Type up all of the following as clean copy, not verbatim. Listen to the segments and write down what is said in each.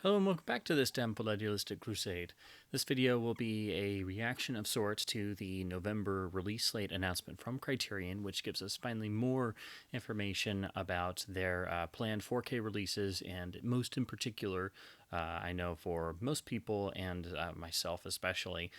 Hello and welcome back to this Temple Idealistic Crusade. This video will be a reaction of sorts to the November release slate announcement from Criterion, which gives us finally more information about their planned 4K releases, and most in particular, I know for most people and myself especially,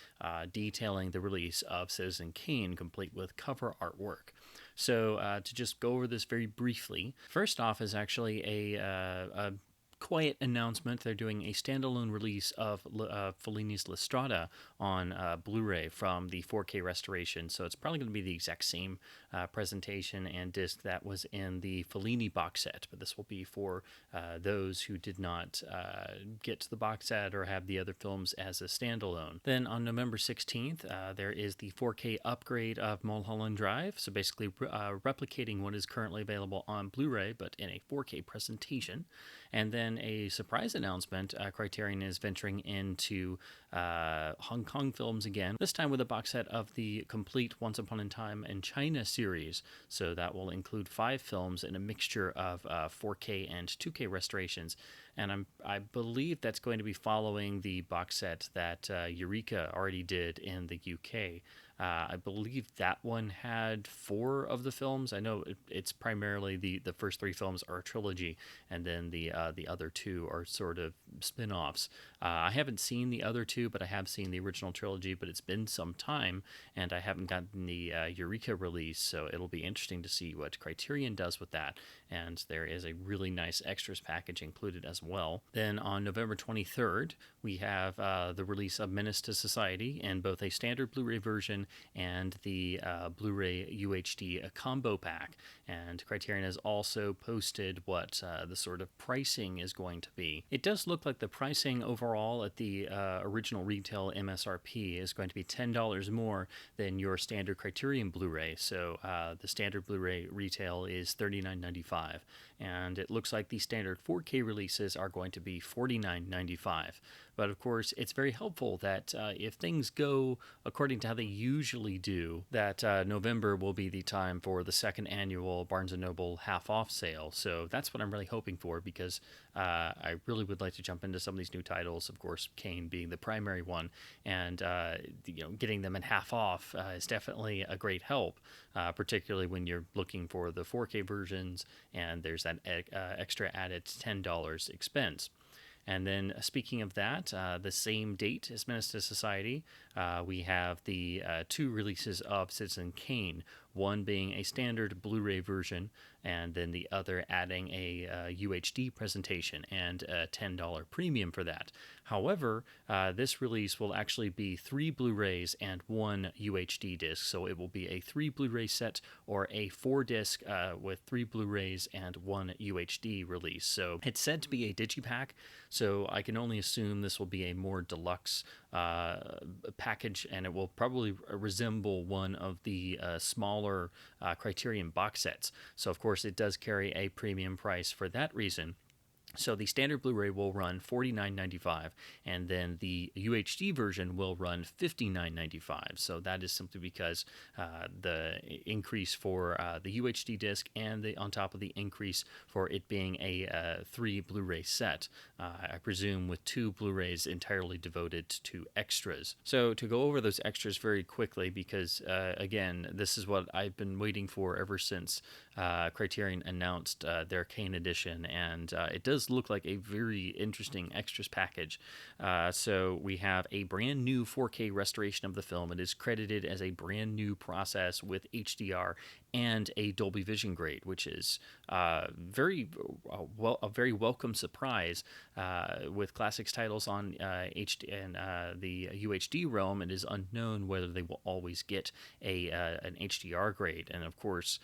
detailing the release of Citizen Kane, complete with cover artwork. So to just go over this very briefly, first off is actually a quiet announcement. They're doing a standalone release of Fellini's La Strada on Blu-ray from the 4K restoration, so it's probably going to be the exact same presentation and disc that was in the Fellini box set, but this will be for those who did not get to the box set or have the other films as a standalone. Then on November 16th, there is the 4K upgrade of Mulholland Drive, so basically replicating what is currently available on Blu-ray, but in a 4K presentation. And then a surprise announcement, Criterion is venturing into Hong Kong films again, this time with a box set of the complete Once Upon a Time in China series. So that will include 5 films in a mixture of 4K and 2K restorations. And I believe that's going to be following the box set that Eureka already did in the UK. I believe that one had 4 of the films. I know it's primarily the first 3 films are a trilogy, and then the other 2 are sort of spin-offs. I haven't seen the other 2, but I have seen the original trilogy, but it's been some time, and I haven't gotten the Eureka release, so it'll be interesting to see what Criterion does with that, and there is a really nice extras package included as well. Then on November 23rd, we have the release of Menace to Society in both a standard Blu-ray version and the Blu-ray UHD Combo pack. And Criterion has also posted what the sort of pricing is going to be. It does look like the pricing overall at the original retail MSRP is going to be $10 more than your standard Criterion Blu-ray. So the standard Blu-ray retail is $39.95, and it looks like the standard 4K releases are going to be $49.95. But of course, it's very helpful that if things go according to how they usually do, that November will be the time for the second annual Barnes & Noble half-off sale. So that's what I'm really hoping for, because I really would like to jump into some of these new titles, of course, Kane being the primary one, and getting them in half off is definitely a great help, particularly when you're looking for the 4K versions, and there's that extra added $10 expense. And then, speaking of that, the same date as Menace to Society, we have the 2 releases of Citizen Kane, one being a standard Blu-ray version, and then the other adding a UHD presentation and a $10 premium for that. However, this release will actually be 3 Blu-rays and 1 UHD disc, so it will be a 3 Blu-ray set or a 4 disc with 3 Blu-rays and 1 UHD release. So it's said to be a digipack, so I can only assume this will be a more deluxe package, and it will probably resemble one of the smaller Criterion box sets. So of course it does carry a premium price for that reason. So the standard Blu-ray will run $49.95, and then the UHD version will run $59.95. So that is simply because the increase for the UHD disc, and on top of the increase for it being a 3 Blu-ray set, I presume with 2 Blu-rays entirely devoted to extras. So to go over those extras very quickly, because again, this is what I've been waiting for ever since Criterion announced their Kane edition, and it does look like a very interesting extras package. So we have a brand new 4K restoration of the film. It is credited as a brand new process with HDR and a Dolby Vision grade, which is a very welcome surprise with classics titles on HD and the UHD realm. It is unknown whether they will always get an HDR grade, and of course,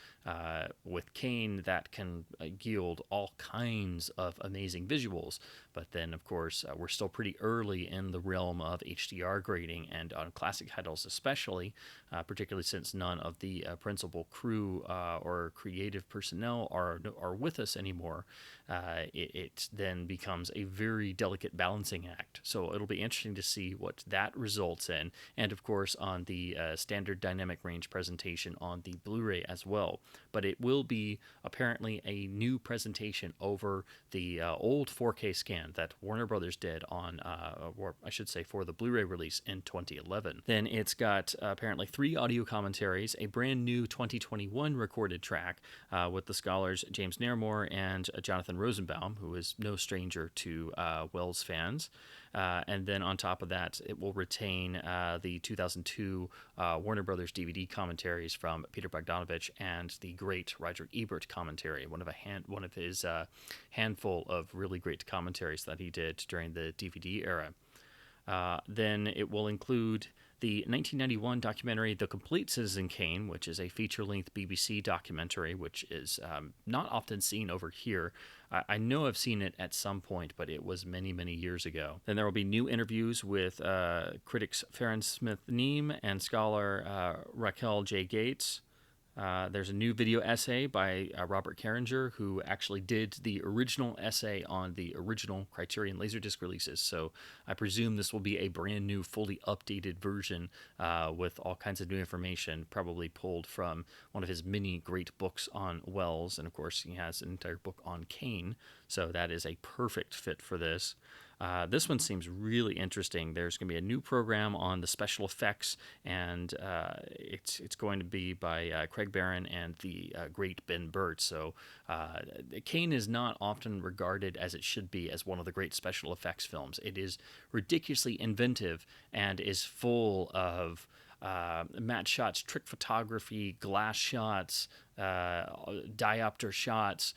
with Kane, that can yield all kinds of amazing visuals. But then, of course, we're still pretty early in the realm of HDR grading, and on classic titles especially, particularly since none of the principal crew or creative personnel are with us anymore, it then becomes a very delicate balancing act. So it'll be interesting to see what that results in, and of course on the standard dynamic range presentation on the Blu-ray as well. But it will be apparently a new presentation over the old 4K scan. Superman that Warner Brothers did on, or I should say for the Blu-ray release in 2011. Then it's got apparently 3 audio commentaries, a brand new 2021 recorded track with the scholars James Nairmore and Jonathan Rosenbaum, who is no stranger to Wells fans. And then on top of that, it will retain the 2002 Warner Brothers DVD commentaries from Peter Bogdanovich and the great Roger Ebert commentary, one of his handful of really great commentaries that he did during the DVD era. Then it will include the 1991 documentary The Complete Citizen Kane, which is a feature-length BBC documentary, which is not often seen over here. I know I've seen it at some point, but it was many, many years ago. Then there will be new interviews with critics Farron Smith-Neame and scholar Raquel J. Gates. There's a new video essay by Robert Carringer, who actually did the original essay on the original Criterion Laserdisc releases. So I presume this will be a brand new, fully updated version with all kinds of new information, probably pulled from one of his many great books on Wells. And of course, he has an entire book on Kane. So that is a perfect fit for this. This one seems really interesting. There's going to be a new program on the special effects, and it's going to be by Craig Barron and the great Ben Burt. So Kane is not often regarded, as it should be, as one of the great special effects films. It is ridiculously inventive and is full of matte shots, trick photography, glass shots, diopter shots,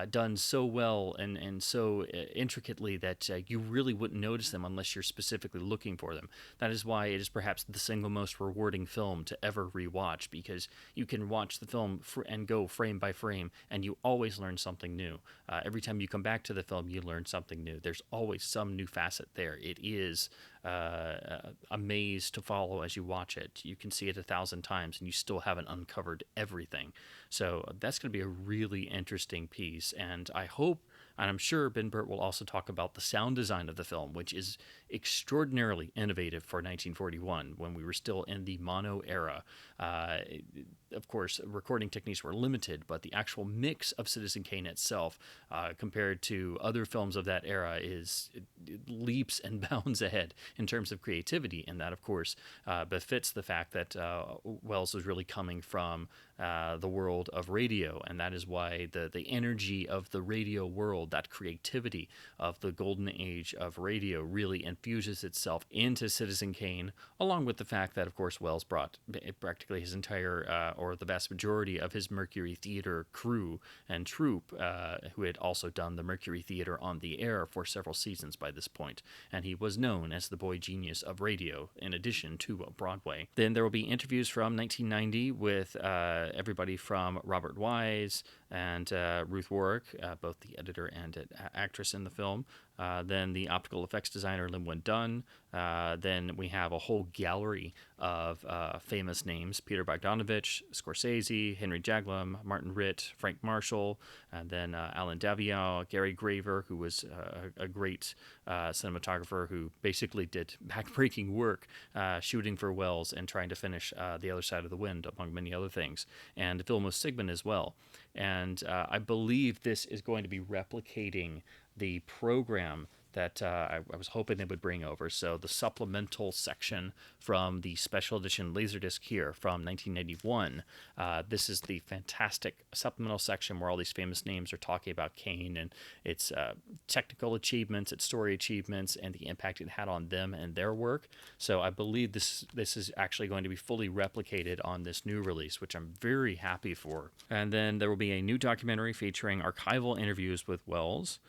done so well and so intricately that you really wouldn't notice them unless you're specifically looking for them. That is why it is perhaps the single most rewarding film to ever rewatch, because you can watch the film and go frame by frame, and you always learn something new. Every time you come back to the film, you learn something new. There's always some new facet there. It is a maze to follow as you watch it. You can see it 1,000 times, and you still haven't uncovered everything. So that's going to be a really interesting piece, and I hope, and I'm sure Ben Burt will also talk about the sound design of the film, which is extraordinarily innovative for 1941, when we were still in the mono era. Of course, recording techniques were limited, but the actual mix of Citizen Kane itself, compared to other films of that era, it leaps and bounds ahead in terms of creativity, and that, of course, befits the fact that Wells was really coming from the world of radio, and that is why the energy of the radio world, that creativity of the golden age of radio, really infuses itself into Citizen Kane, along with the fact that, of course, Wells brought practically his entire, or the vast majority of his Mercury Theater crew and troupe, who had also done the Mercury Theater on the air for several seasons by this point, and he was known as the boy genius of radio, in addition to Broadway. Then there will be interviews from 1990 with everybody from Robert Wise and Ruth Warwick, both the editor and actress in the film. Then the optical effects designer Lin Dunn. Then we have a whole gallery of famous names: Peter Bogdanovich, Scorsese, Henry Jaglom, Martin Ritt, Frank Marshall, and then Alan Daviau, Gary Graver, who was a great cinematographer who basically did backbreaking work shooting for Wells and trying to finish The Other Side of the Wind, among many other things, and Vilmos Zsigmond as well. And I believe this is going to be replicating the program that I was hoping they would bring over. So the supplemental section from the special edition Laserdisc here from 1991. This is the fantastic supplemental section where all these famous names are talking about Kane and its technical achievements, its story achievements, and the impact it had on them and their work. So I believe this is actually going to be fully replicated on this new release, which I'm very happy for. And then there will be a new documentary featuring archival interviews with Wells,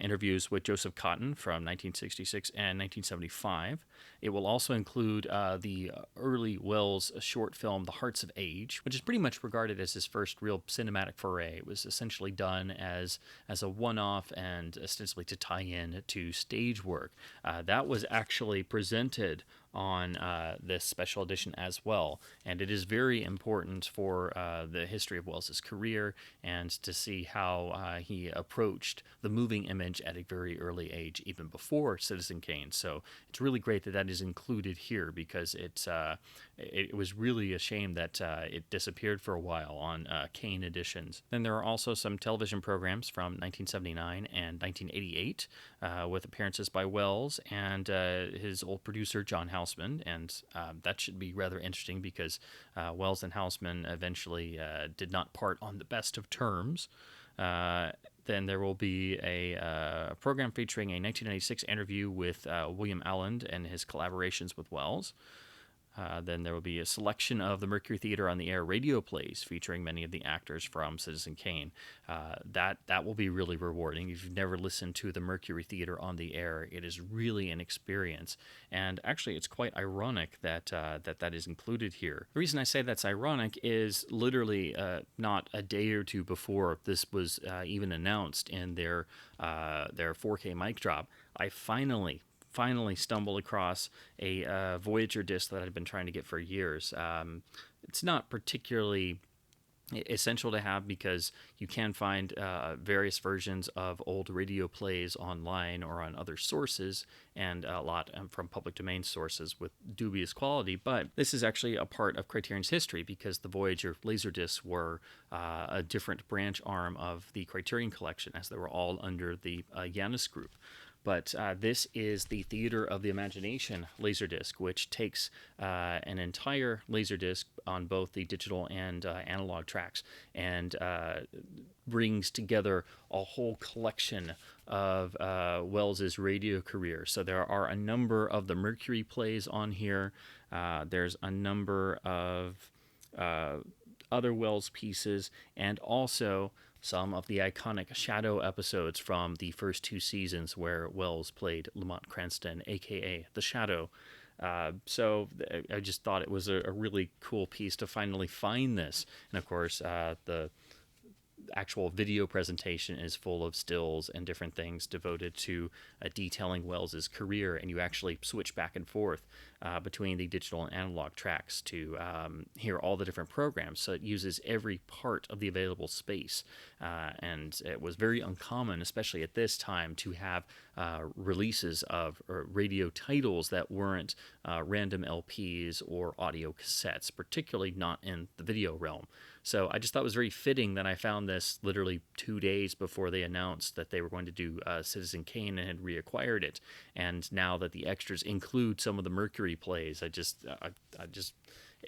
interviews with Joseph Cotton from 1966 and 1975. It will also include the early Wells short film, The Hearts of Age, which is pretty much regarded as his first real cinematic foray. It was essentially done as a one-off and ostensibly to tie in to stage work. That was actually presented on this special edition as well. And it is very important for the history of Wells's career and to see how he approached the moving image at a very early age, even before Citizen Kane. So it's really great that that is included here, because it was really a shame that it disappeared for a while on Kane editions. Then there are also some television programs from 1979 and 1988 with appearances by Wells and his old producer John Houseman, and that should be rather interesting because Wells and Houseman eventually did not part on the best of terms. Then there will be a program featuring a 1996 interview with William Allen and his collaborations with Wells. Then there will be a selection of the Mercury Theater on the Air radio plays featuring many of the actors from Citizen Kane. That will be really rewarding. If you've never listened to the Mercury Theater on the Air, it is really an experience. And actually, it's quite ironic that that is included here. The reason I say that's ironic is literally not a day or two before this was even announced in their 4K mic drop, I finally stumbled across a Voyager disc that I'd been trying to get for years. It's not particularly essential to have because you can find various versions of old radio plays online or on other sources, and a lot from public domain sources with dubious quality. But this is actually a part of Criterion's history because the Voyager Laserdiscs were a different branch arm of the Criterion collection, as they were all under the Janus group. But this is the Theater of the Imagination Laserdisc, which takes an entire Laserdisc on both the digital and analog tracks and brings together a whole collection of Wells's radio career. So there are a number of the Mercury plays on here. There's a number of other Wells pieces, and also some of the iconic Shadow episodes from the first two seasons where Wells played Lamont Cranston, a.k.a. The Shadow. So I just thought it was a really cool piece to finally find this. And of course, the actual video presentation is full of stills and different things devoted to detailing Wells's career, and you actually switch back and forth between the digital and analog tracks to hear all the different programs. So it uses every part of the available space, and it was very uncommon, especially at this time, to have releases of radio titles that weren't random LPs or audio cassettes, particularly not in the video realm. So I just thought it was very fitting that I found this literally 2 days before they announced that they were going to do Citizen Kane and had reacquired it. And now that the extras include some of the Mercury plays,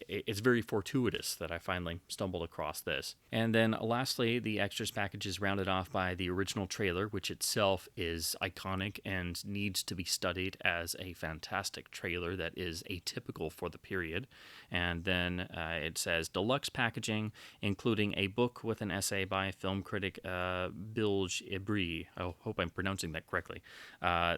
it's very fortuitous that I finally stumbled across this. And then lastly, the extras package is rounded off by the original trailer, which itself is iconic and needs to be studied as a fantastic trailer that is atypical for the period. And then it says deluxe packaging, including a book with an essay by film critic Bilge Ebri. I hope I'm pronouncing that correctly.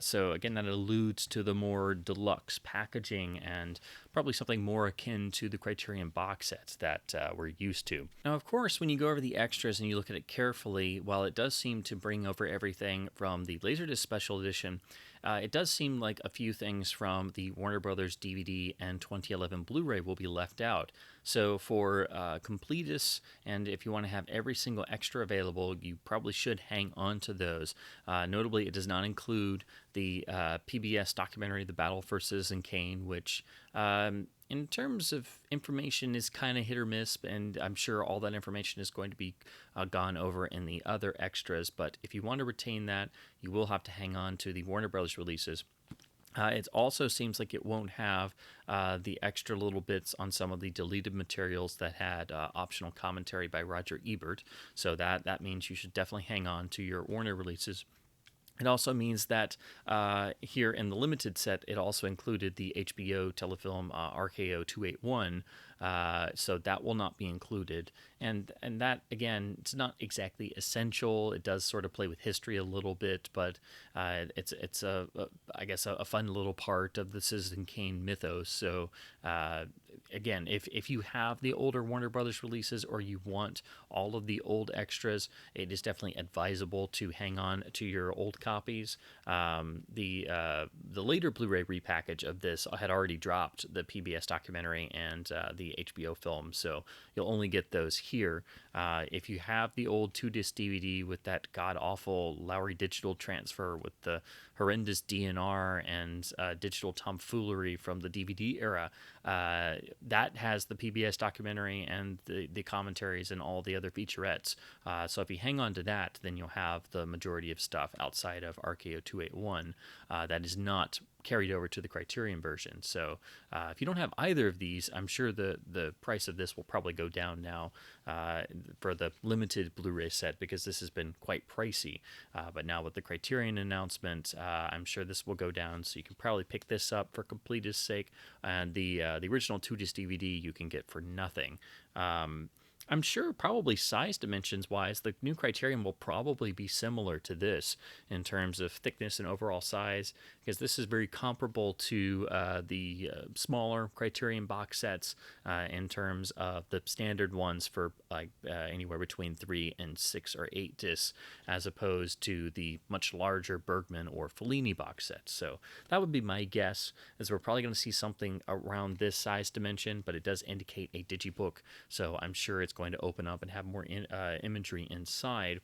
So again, that alludes to the more deluxe packaging and probably something more akin to the Criterion box sets that we're used to. Now, of course, when you go over the extras and you look at it carefully, while it does seem to bring over everything from the Laserdisc Special Edition, it does seem like a few things from the Warner Brothers DVD and 2011 Blu-ray will be left out. So for completists, and if you want to have every single extra available, you probably should hang on to those. Notably, it does not include the PBS documentary, The Battle for Citizen Kane, which in terms of information is kind of hit or miss, and I'm sure all that information is going to be gone over in the other extras. But if you want to retain that, you will have to hang on to the Warner Brothers releases. It also seems like it won't have the extra little bits on some of the deleted materials that had optional commentary by Roger Ebert. So that means you should definitely hang on to your Warner releases. It also means that here in the limited set, it also included the HBO telefilm RKO 281, So that will not be included. And that, again, it's not exactly essential. It does sort of play with history a little bit, but it's I guess a fun little part of the Citizen Kane mythos. So again, if you have the older Warner Brothers releases, or you want all of the old extras, it is definitely advisable to hang on to your old copies. The later Blu-ray repackage of this had already dropped the PBS documentary and the HBO film, so you'll only get those here. If you have the old 2-disc DVD with that god-awful Lowry digital transfer with the horrendous DNR and digital tomfoolery from the DVD era, that has the PBS documentary and the commentaries and all the other featurettes. So if you hang on to that, then you'll have the majority of stuff outside of RKO 281 that is not carried over to the Criterion version. So if you don't have either of these, I'm sure the price of this will probably go down now for the limited Blu-ray set, because this has been quite pricey. But now with the Criterion announcement, I'm sure this will go down, so you can probably pick this up for completeness sake. And the original 2-disc DVD you can get for nothing. I'm sure probably size dimensions wise, the new Criterion will probably be similar to this in terms of thickness and overall size, because this is very comparable to the smaller Criterion box sets in terms of the standard ones for like anywhere between 3 and 6 or 8 discs, as opposed to the much larger Bergman or Fellini box sets. So that would be my guess, is we're probably going to see something around this size dimension, but it does indicate a digibook, so I'm sure it's going to open up and have more imagery inside.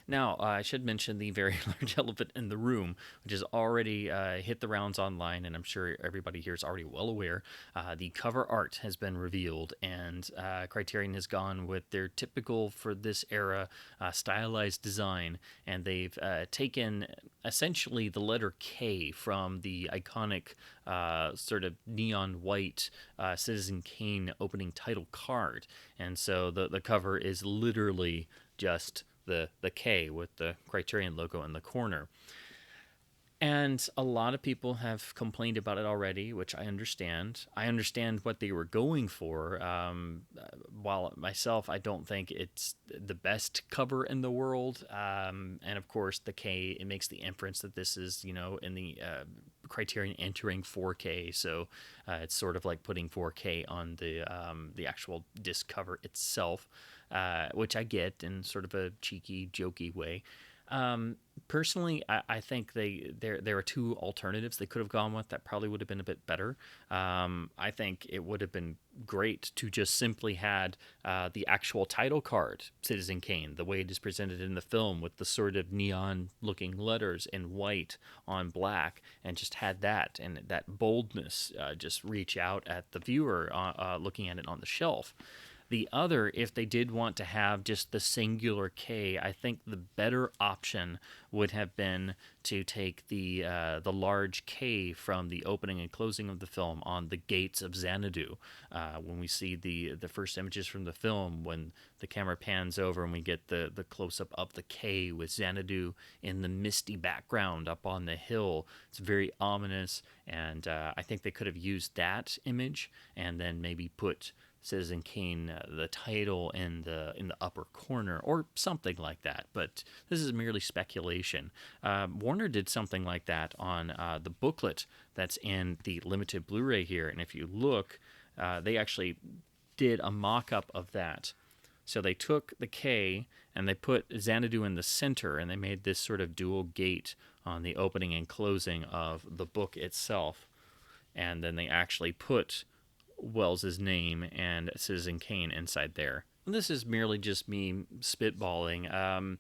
Now, I should mention the very large elephant in the room, which has already hit the rounds online, and I'm sure everybody here is already well aware. The cover art has been revealed, and Criterion has gone with their typical, for this era, stylized design, and they've taken essentially the letter K from the iconic sort of neon white Citizen Kane opening title card. And so the cover is literally just the K with the Criterion logo in the corner. And a lot of people have complained about it already, which I understand. I understand what they were going for. While myself, I don't think it's the best cover in the world. And of course, the K, it makes the inference that this is, in the Criterion entering 4K. So it's sort of like putting 4K on the actual disc cover itself, which I get in sort of a cheeky, jokey way. Personally, I think there are two alternatives they could have gone with that probably would have been a bit better. I think it would have been great to just simply had the actual title card, Citizen Kane, the way it is presented in the film, with the sort of neon-looking letters in white on black, and just had that, and that boldness just reach out at the viewer looking at it on the shelf. The other, if they did want to have just the singular K, I think the better option would have been to take the large K from the opening and closing of the film on the gates of Xanadu. When we see the first images from the film, when the camera pans over and we get the close-up of the K with Xanadu in the misty background up on the hill, it's very ominous, and I think they could have used that image and then maybe put Citizen Kane, the title in the upper corner, or something like that. But this is merely speculation. Warner did something like that on the booklet that's in the limited Blu-ray here, and if you look, they actually did a mock-up of that. So they took the K and they put Xanadu in the center, and they made this sort of dual gate on the opening and closing of the book itself. And then they actually put Wells's name and Citizen Kane inside there. And this is merely just me spitballing.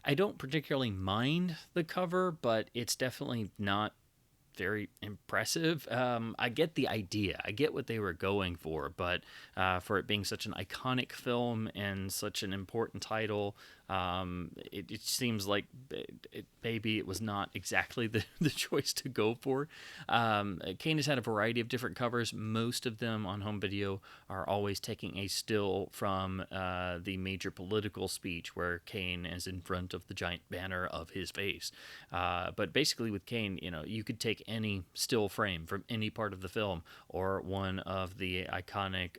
I don't particularly mind the cover, but it's definitely not very impressive. I get the idea. I get what they were going for, but for it being such an iconic film and such an important title, It seems like maybe it was not exactly the choice to go for. Kane has had a variety of different covers. Most of them on home video are always taking a still from the major political speech where Kane is in front of the giant banner of his face. But basically with Kane, you could take any still frame from any part of the film or one of the iconic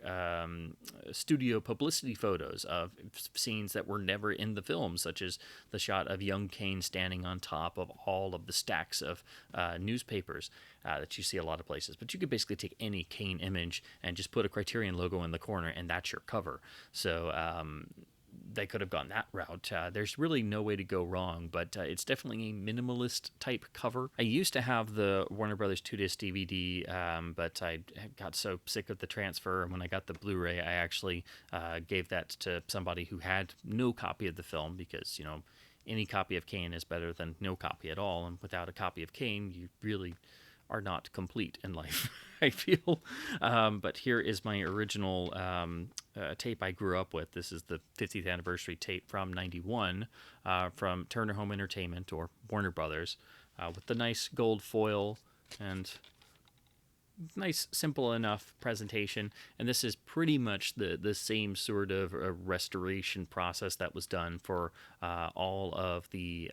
studio publicity photos of scenes that were never in the film, such as the shot of young Kane standing on top of all of the stacks of newspapers that you see a lot of places. But you could basically take any Kane image and just put a Criterion logo in the corner, and that's your cover. So they could have gone that route. There's really no way to go wrong, but it's definitely a minimalist type cover. I used to have the Warner Brothers 2-disc DVD, but I got so sick of the transfer. When I got the Blu-ray, I actually gave that to somebody who had no copy of the film because, any copy of Kane is better than no copy at all. And without a copy of Kane, you really are not complete in life, I feel. But here is my original tape I grew up with. This is the 50th anniversary tape from 91 from Turner Home Entertainment, or Warner Brothers, with the nice gold foil and nice, simple enough presentation. And this is pretty much the same sort of restoration process that was done for all of the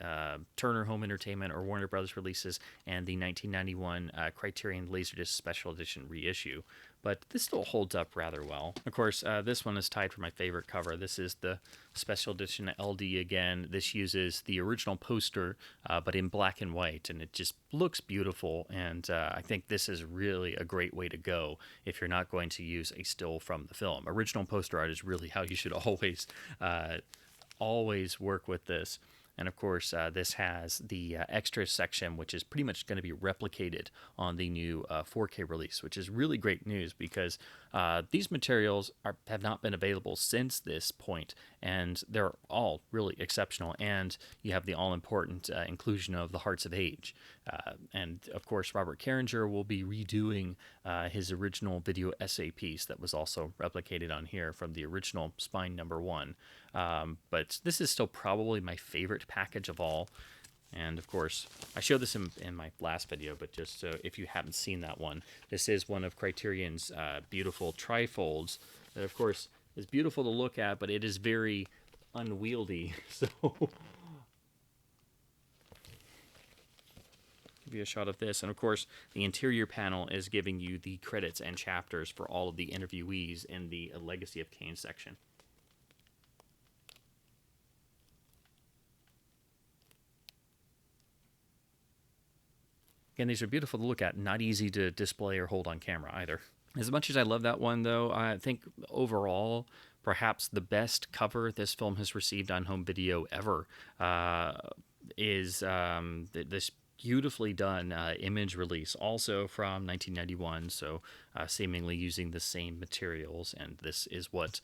Turner Home Entertainment or Warner Brothers releases and the 1991 Criterion Laserdisc Special Edition reissue. But this still holds up rather well. Of course, this one is tied for my favorite cover. This is the Special Edition LD again. This uses the original poster, but in black and white, and it just looks beautiful. And I think this is really a great way to go if you're not going to use a still from the film. Original poster art is really how you should always work with this. And of course, this has the extras section, which is pretty much going to be replicated on the new 4K release, which is really great news because these materials have not been available since this point, and they're all really exceptional. And you have the all-important inclusion of the Hearts of Age. And of course, Robert Carringer will be redoing his original video essay piece that was also replicated on here from the original Spine #1. But this is still probably my favorite package of all. And of course, I showed this in my last video, but just so if you haven't seen that one, this is one of Criterion's beautiful trifolds that, of course, is beautiful to look at, but it is very unwieldy. So give you a shot of this. And of course, the interior panel is giving you the credits and chapters for all of the interviewees in the Legacy of Kane section. Again, these are beautiful to look at, not easy to display or hold on camera either. As much as I love that one, though, I think overall, perhaps the best cover this film has received on home video ever is this beautifully done image release, also from 1991, so seemingly using the same materials, and this is what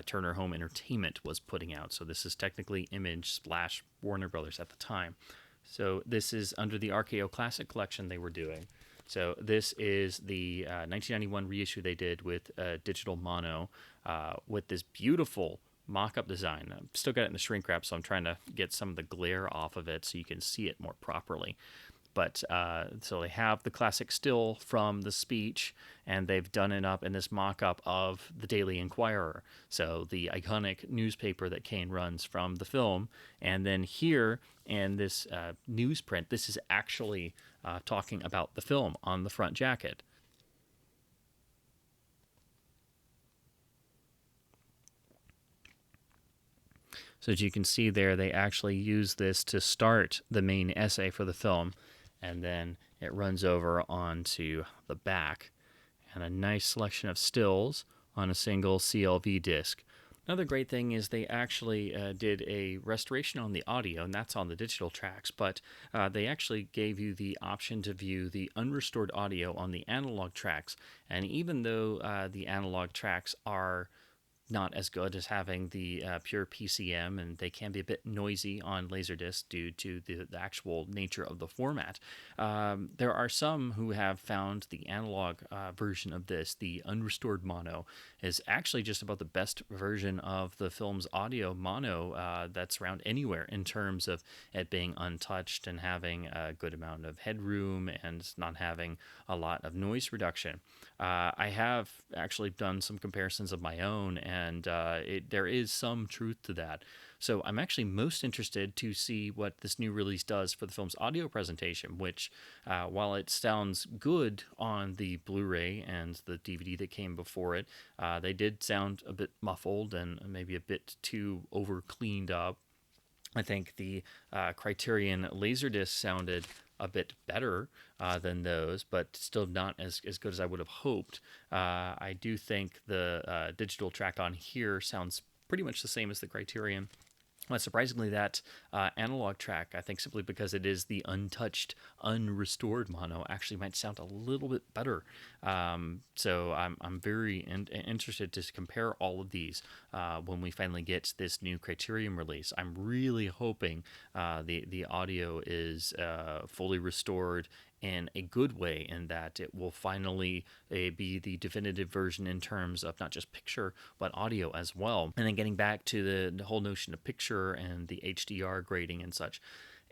Turner Home Entertainment was putting out, so this is technically Image / Warner Brothers at the time. So this is under the RKO Classic Collection they were doing. So this is the 1991 reissue they did with digital mono with this beautiful mock-up design. I've still got it in the shrink wrap, so I'm trying to get some of the glare off of it so you can see it more properly. But so they have the classic still from the speech, and they've done it up in this mock-up of the Daily Inquirer, so the iconic newspaper that Kane runs from the film. And then here in this newsprint, this is actually talking about the film on the front jacket. So as you can see there, they actually use this to start the main essay for the film, and then it runs over onto the back, and a nice selection of stills on a single CLV disc. Another great thing is they actually did a restoration on the audio, and that's on the digital tracks, but they actually gave you the option to view the unrestored audio on the analog tracks. And even though the analog tracks are not as good as having the pure PCM, and they can be a bit noisy on Laserdisc due to the actual nature of the format. There are some who have found the analog version of this, the unrestored mono, is actually just about the best version of the film's audio mono that's around anywhere in terms of it being untouched and having a good amount of headroom and not having a lot of noise reduction. I have actually done some comparisons of my own, and there is some truth to that. So I'm actually most interested to see what this new release does for the film's audio presentation, which, while it sounds good on the Blu-ray and the DVD that came before it, they did sound a bit muffled and maybe a bit too over cleaned up. I think the Criterion Laserdisc sounded a bit better than those, but still not as good as I would have hoped. I do think the digital track on here sounds pretty much the same as the Criterion. But surprisingly, that analog track, I think simply because it is the untouched, unrestored mono, actually might sound a little bit better. So I'm very interested to compare all of these when we finally get this new Criterion release. I'm really hoping the audio is fully restored in a good way, in that it will finally be the definitive version in terms of not just picture but audio as well. And then getting back to the whole notion of picture and the HDR grading and such,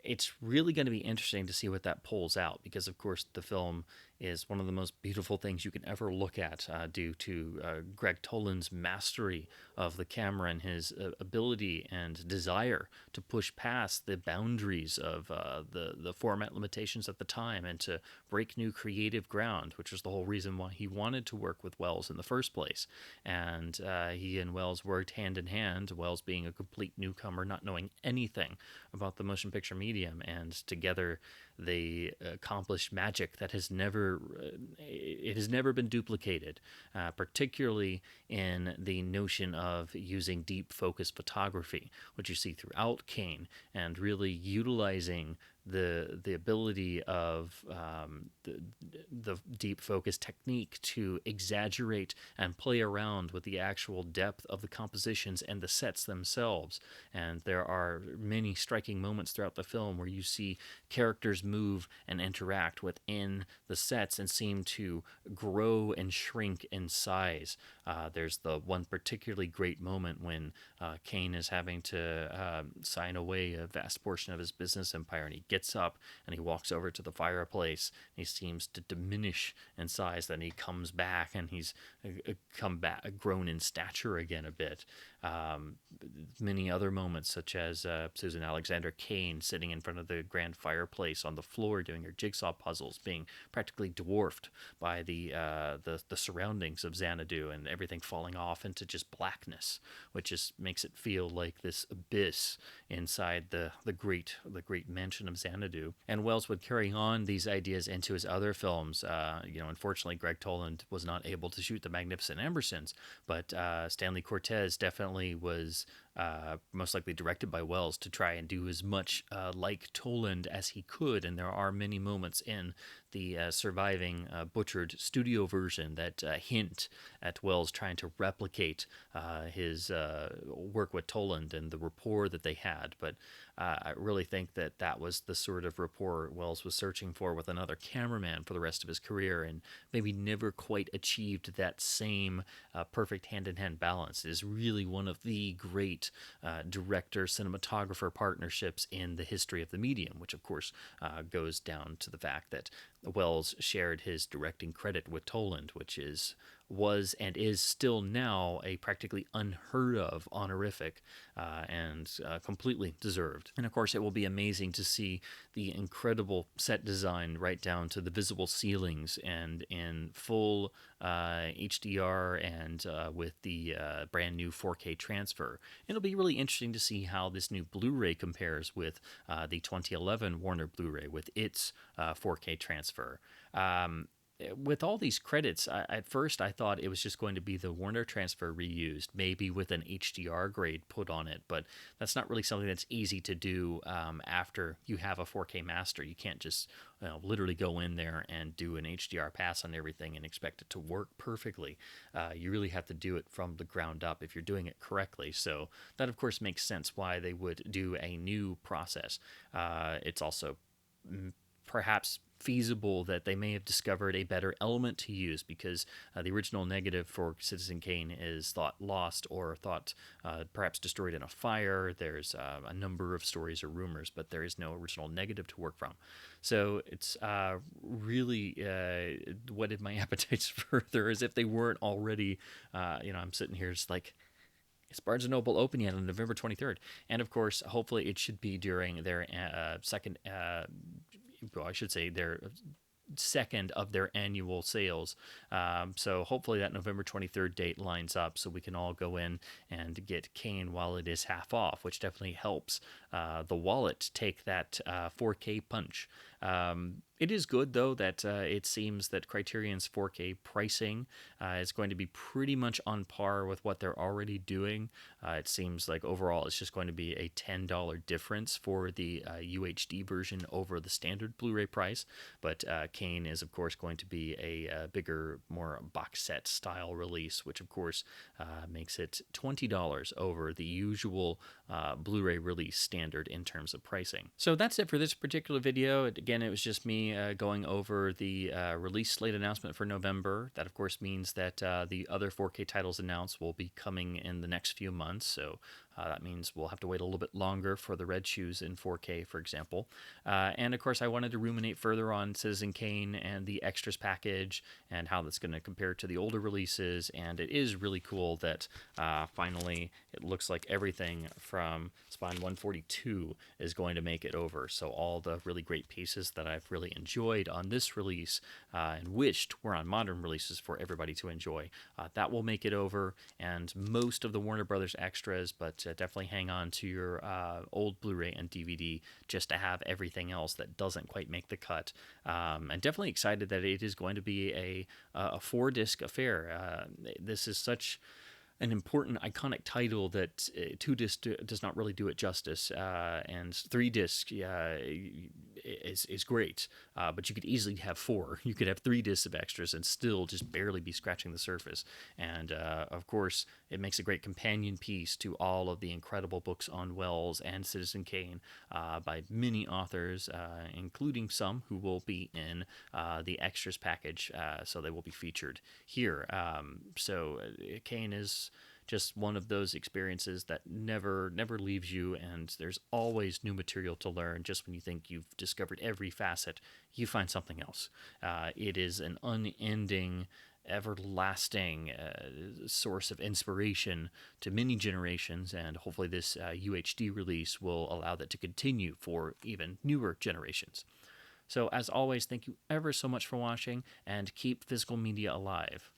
it's really going to be interesting to see what that pulls out, because of course the film is one of the most beautiful things you can ever look at due to Greg Toland's mastery of the camera and his ability and desire to push past the boundaries of the format limitations at the time and to break new creative ground, which was the whole reason why he wanted to work with Wells in the first place. And he and Wells worked hand in hand, Wells being a complete newcomer, not knowing anything about the motion picture medium, and together they accomplished magic that has never been duplicated, particularly in the notion of using deep focus photography, which you see throughout Kane, and really utilizing the ability of the deep focus technique to exaggerate and play around with the actual depth of the compositions and the sets themselves. And there are many striking moments throughout the film where you see characters move and interact within the sets and seem to grow and shrink in size. There's the one particularly great moment when Kane is having to sign away a vast portion of his business empire, and he gets up and he walks over to the fireplace, and he seems to diminish in size. Then he comes back, and he's grown in stature again a bit. Many other moments, such as Susan Alexander Kane sitting in front of the grand fireplace on the floor doing her jigsaw puzzles, being practically dwarfed by the surroundings of Xanadu, and everything falling off into just blackness, which just makes it feel like this abyss inside the great mansion of Xanadu. And Wells would carry on these ideas into his other films. Unfortunately, Greg Toland was not able to shoot The Magnificent Ambersons, but Stanley Cortez definitely was most likely directed by Wells to try and do as much like Toland as he could. And there are many moments in the surviving butchered studio version that hint at Wells trying to replicate his work with Toland and the rapport that they had. But I really think that was the sort of rapport Wells was searching for with another cameraman for the rest of his career, and maybe never quite achieved that same perfect hand-in-hand balance. It is really one of the great director-cinematographer partnerships in the history of the medium, which of course goes down to the fact that Wells shared his directing credit with Toland, which was and is still now a practically unheard of honorific, and completely deserved. And of course, it will be amazing to see the incredible set design right down to the visible ceilings and in full HDR and with the brand new 4K transfer. It'll be really interesting to see how this new Blu-ray compares with the 2011 Warner Blu-ray with its 4K transfer. with all these credits, at first I thought it was just going to be the Warner transfer reused, maybe with an HDR grade put on it, but that's not really something that's easy to do after you have a 4K master. You can't just literally go in there and do an HDR pass on everything and expect it to work perfectly. You really have to do it from the ground up if you're doing it correctly. So that, of course, makes sense why they would do a new process. It's also perhaps feasible that they may have discovered a better element to use, because the original negative for Citizen Kane is thought lost or thought perhaps destroyed in a fire. There's a number of stories or rumors, but there is no original negative to work from. So it's really whetted my appetites further, as if they weren't already. I'm sitting here just like, is Barnes & Noble open yet on November 23rd? And of course, hopefully it should be during their second, I should say their second of their annual sales. So hopefully that November 23rd date lines up so we can all go in and get Kane while it is half off, which definitely helps the wallet take that 4K punch. It is good, though, that it seems that Criterion's 4K pricing is going to be pretty much on par with what they're already doing. It seems like overall it's just going to be a $10 difference for the UHD version over the standard Blu-ray price. But Kane is, of course, going to be a bigger, more box set style release, which, of course, makes it $20 over the usual Blu-ray release standard in terms of pricing. So that's it for this particular video. Again, it was just me going over the release slate announcement for November. That, of course, means that the other 4K titles announced will be coming in the next few months. So that means we'll have to wait a little bit longer for the Red Shoes in 4K, for example. And, of course, I wanted to ruminate further on Citizen Kane and the extras package and how that's going to compare to the older releases. And it is really cool that finally it looks like everything from Spine 142 is going to make it over. So all the really great pieces that I've really enjoyed on this release and wished were on modern releases for everybody to enjoy, that will make it over. And most of the Warner Brothers extras, but definitely hang on to your old Blu-ray and DVD just to have everything else that doesn't quite make the cut. And definitely excited that it is going to be a 4-disc affair. This is such an important, iconic title that 2-disc does not really do it justice, and 3-disc is great, but you could easily have 4. You could have 3 discs of extras and still just barely be scratching the surface. And of course, it makes a great companion piece to all of the incredible books on Wells and Citizen Kane by many authors, including some who will be in the extras package, so they will be featured here. So Kane is just one of those experiences that never leaves you, and there's always new material to learn. Just when you think you've discovered every facet, you find something else. It is an unending, everlasting source of inspiration to many generations, and hopefully this UHD release will allow that to continue for even newer generations. So as always, thank you ever so much for watching, and keep physical media alive.